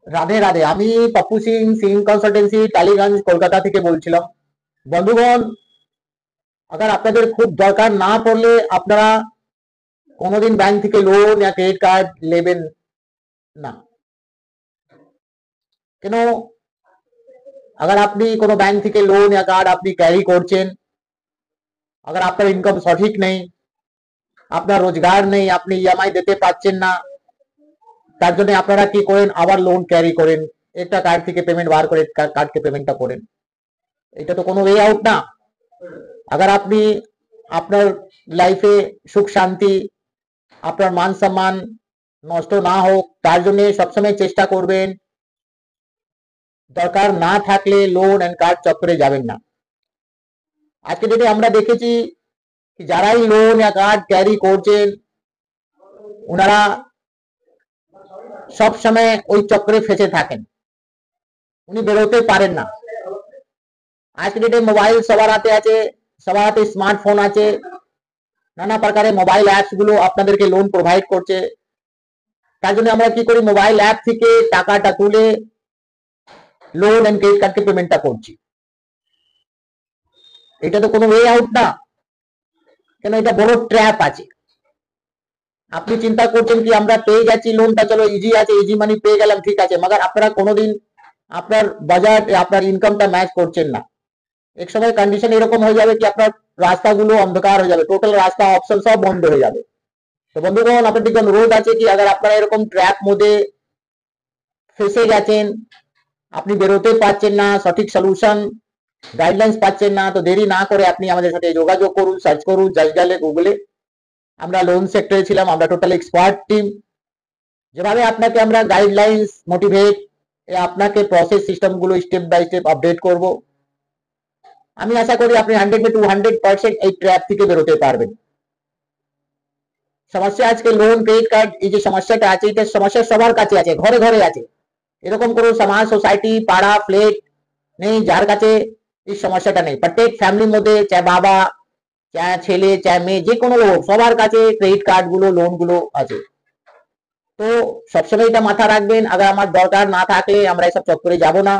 রাধে রাধে। আমি পপ্পু সিং, সিং কনসালটেন্সি, টালিগঞ্জ, কলকাতা থেকে বলছিলাম। বন্ধুগণ, আগার আপনাদের খুব দরকার না পড়লে আপনারা কোনোদিন ব্যাংক থেকে লোন या ক্রেডিট কার্ড নেবেন না। কেন? अगर আপনি কোনো ব্যাংক থেকে লোন या কার্ড আপনি ক্যারি করছেন, अगर আপনার ইনকাম সঠিক নেই, আপনার রোজগার নেই, আপনি ইএমআই দিতে পারছেন না, তার জন্য আপনারা কি করেন? আবার লোন ক্যারি করেন, একটা কার্ড থেকে পেমেন্ট বার করে কার্ডকে পেমেন্টটা করেন। এটা তো কোনো ওয়ে আউট না। अगर আপনি আপনার লাইফে সুখ শান্তি, আপনার মান সম্মান নষ্ট না হোক, তার জন্য সবসময় চেষ্টা করবেন দরকার না থাকলে লোন এন্ড কার্ড চক্করে যাবেন না। আজকে ডেটে আমরা দেখেছি যারাই লোন या কার্ড ক্যারি করছেন, ওনারা সব সময় ওই চক্রে ফেসে থাকেন, উনি বেরোতে পারেন না। আজকে ডেটে মোবাইল সবার হাতে আছে, সবার হাতে স্মার্টফোন আছে, নানা প্রকারের মোবাইল অ্যাপস গুলো আপনাদেরকে লোন প্রোভাইড করছে। তার জন্য আমরা কি করি? মোবাইল অ্যাপ থেকে টাকাটা তুলে লোন এন্ড ক্রেডিট কার্ডকে পেমেন্টটা করছি। এটা তো কোনো ওয়ে আউট না। কেন? এটা বড় ট্র্যাপ আছে। আপনি চিন্তা করছেন কি আমরা পেয়ে যাচ্ছি লোনটা, চলো ইজি আছে, ইজি মানি পেয়ে গেলাম, ঠিক আছে, মगर আপনারা কোনোদিন আপনার বাজেট আপনার ইনকামটা ম্যাচ করছেন না। এক সময় কন্ডিশন এরকম হয়ে যাবে কি আপনার রাস্তাগুলো অন্ধকার হয়ে যাবে, টোটাল রাস্তা অপশন সব বন্ধ হয়ে যাবে। তো বন্ধুগণ, আপনাদের অনুরোধ আছে কি अगर আপনারা এরকম ট্র্যাপ মধ্যে ফেসে গেছেন, আপনি বেরোতে পারছেন না, সঠিক সলিউশন গাইডলাইন্স পাচ্ছেন না, তো দেরি না করে আপনি আমাদের সাথে যোগাযোগ করুন, সার্চ করুন জাস্ট গুগলে। আমরা লোন সেক্টরে ছিলাম, আমরা টোটাল এক্সপার্ট টিম। যেভাবে আপনাকে আমরা গাইডলাইন্স মোটিভেট আপনাকে প্রসেস সিস্টেম গুলো স্টেপ বাই স্টেপ আপডেট করব। আমি আশা করি আপনি 100 এই ট্র্যাপ থেকে বেরোতে পারবেন। সমস্যা আজকে লোন ক্রেডিট কার্ড এই যে সমস্যাটা আছে, এটা সমস্যা সবার কাছে আছে, ঘরে ঘরে আছে। এরকম কোনো সমাজ সোসাইটি পাড়া ফ্ল্যাট নেই যার কাছে এই সমস্যাটা নেই। প্রত্যেক ফ্যামিলির মধ্যে চাहे বাবা চাहे ছেলে চাहे মেয়ে যে কোনো লোক সবার কাছে ক্রেডিট কার্ড গুলো লোন গুলো আছে। তো সবসময় এটা মাথা রাখবেন, अगर আমার দরকার না থাকলে আমরা এসব চক্করে যাব না।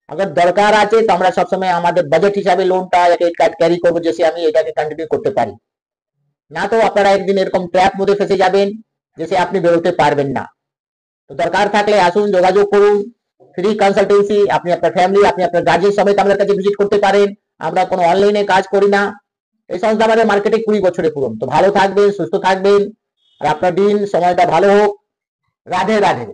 अगर দরকার আছে তো আমরা সবসময় আমাদের বাজেট হিসাবে লোনটা ক্রেডিট কার্ড ক্যারি করবো, যেসে আমি এটাকে কন্টিনিউ করতে পারি। না তো আপনারা একদিন এরকম ট্র্যাপ মধ্যে ফেসে যাবেন যেসে আপনি বেরোতে পারবেন না। তো দরকার থাকলে আসুন, যোগাযোগ করুন। ফ্রি কনসালটেন্সি, আপনি আপনার ফ্যামিলি আপনি আপনার গার্জিয়ান সমেত আমাদের কাছে ভিজিট করতে পারেন। আমরা কোনো অনলাইনে কাজ করি না। এই সংস্থা আমাদের মার্কেটে 20 বছরে পুরনো। তো ভালো থাকবেন, সুস্থ থাকবেন, আর আপনার দিন সময়টা ভালো হোক। রাধে রাধে।